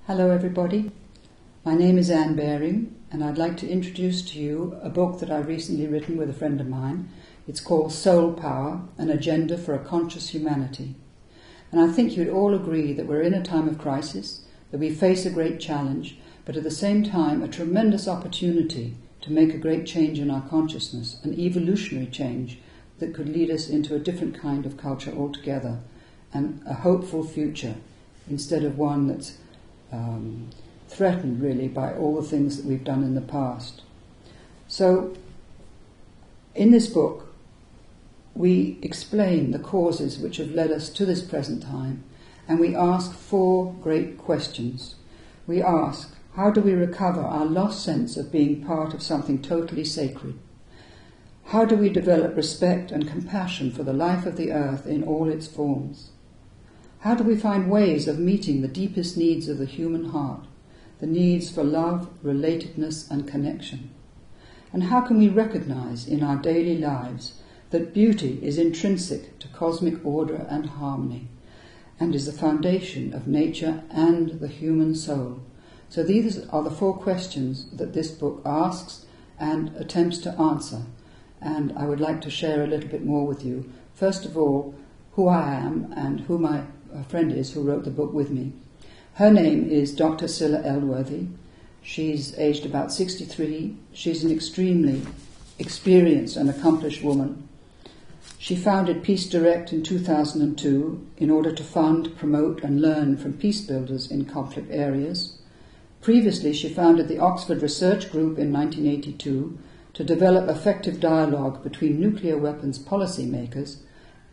Hello everybody, my name is Anne Baring and I'd like to introduce to you a book that I've recently written with a friend of mine. It's called Soul Power, An Agenda for a Conscious Humanity. And I think you'd all agree that we're in a time of crisis, that we face a great challenge, but at the same time a tremendous opportunity to make a great change in our consciousness, an evolutionary change that could lead us into a different kind of culture altogether and a hopeful future instead of one that's threatened really by all the things that we've done in the past. So in this book we explain the causes which have led us to this present time, and we ask 4 great questions. We ask, how do we recover our lost sense of being part of something totally sacred? How do we develop respect and compassion for the life of the earth in all its forms? How do we find ways of meeting the deepest needs of the human heart, the needs for love, relatedness and connection? And how can we recognize in our daily lives that beauty is intrinsic to cosmic order and harmony, and is the foundation of nature and the human soul? So these are the 4 questions that this book asks and attempts to answer, and I would like to share a little bit more with you. First of all, who I am and who my friend is who wrote the book with me. Her name is Dr. Cilla Elworthy. She's aged about 63. She's an extremely experienced and accomplished woman. She founded Peace Direct in 2002 in order to fund, promote and learn from peace builders in conflict areas. Previously, she founded the Oxford Research Group in 1982 to develop effective dialogue between nuclear weapons policymakers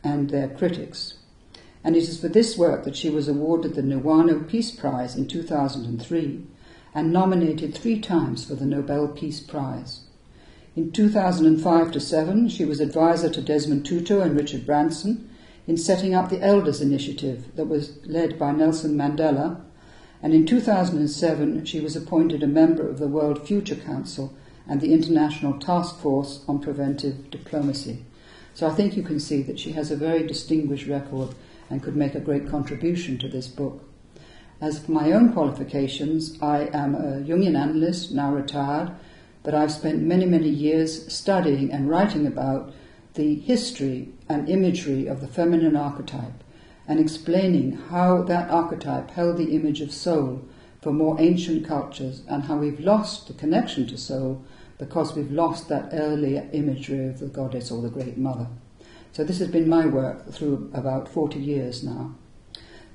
and their critics. And it is for this work that she was awarded the Newano Peace Prize in 2003 and nominated 3 times for the Nobel Peace Prize. In 2005-07, she was advisor to Desmond Tutu and Richard Branson in setting up the Elders Initiative that was led by Nelson Mandela, and in 2007 she was appointed a member of the World Future Council and the International Task Force on Preventive Diplomacy. So I think you can see that she has a very distinguished record and could make a great contribution to this book. As for my own qualifications, I am a Jungian analyst, now retired, but I've spent many, many years studying and writing about the history and imagery of the feminine archetype and explaining how that archetype held the image of soul for more ancient cultures and how we've lost the connection to soul because we've lost that earlier imagery of the goddess or the great mother. So this has been my work through about 40 years now.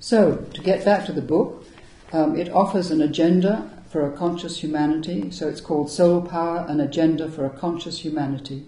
So, to get back to the book, it offers an agenda for a conscious humanity. So it's called Soul Power, An Agenda for a Conscious Humanity.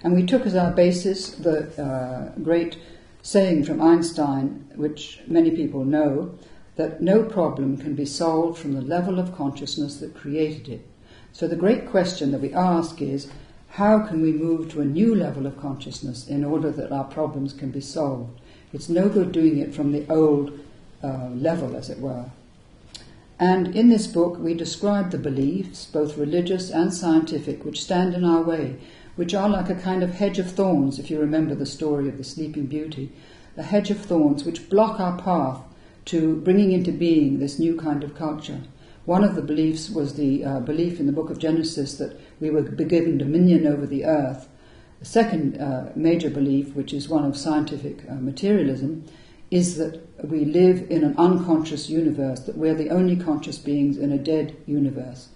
And we took as our basis the great saying from Einstein, which many people know, that no problem can be solved from the level of consciousness that created it. So the great question that we ask is, how can we move to a new level of consciousness in order that our problems can be solved? It's no good doing it from the old level, as it were. And in this book we describe the beliefs, both religious and scientific, which stand in our way, which are like a kind of hedge of thorns, if you remember the story of the Sleeping Beauty, a hedge of thorns which block our path to bringing into being this new kind of culture. One of the beliefs was the belief in the book of Genesis that we were given dominion over the earth. The second major belief, which is one of scientific materialism, is that we live in an unconscious universe, that we're the only conscious beings in a dead universe,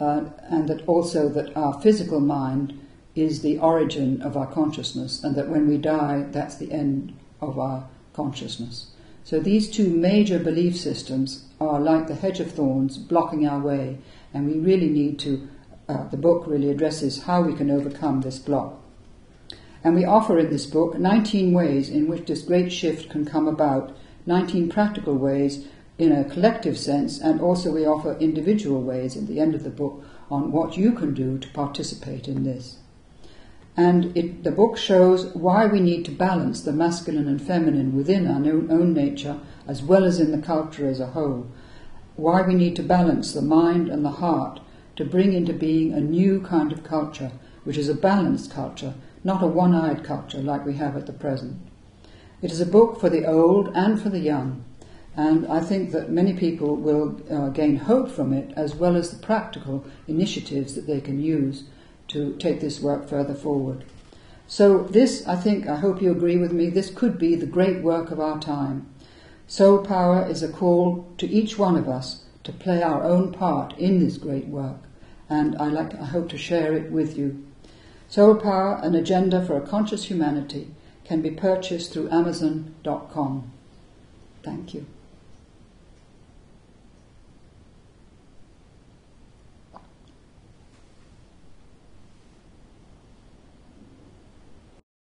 and that also that our physical mind is the origin of our consciousness, and that when we die, that's the end of our consciousness. So these 2 major belief systems are like the hedge of thorns blocking our way, and we really need to, the book really addresses how we can overcome this block. And we offer in this book 19 ways in which this great shift can come about, 19 practical ways in a collective sense, and also we offer individual ways at the end of the book on what you can do to participate in this. And the book shows why we need to balance the masculine and feminine within our own nature as well as in the culture as a whole. Why we need to balance the mind and the heart to bring into being a new kind of culture, which is a balanced culture, not a one-eyed culture like we have at the present. It is a book for the old and for the young, And I think that many people will gain hope from it, as well as the practical initiatives that they can use to take this work further forward. So this, I hope you agree with me, this could be the great work of our time. Soul power is a call to each one of us to play our own part in this great work, and I hope to share it with you. Soul Power, an agenda for a conscious humanity, can be purchased through Amazon.com. Thank you.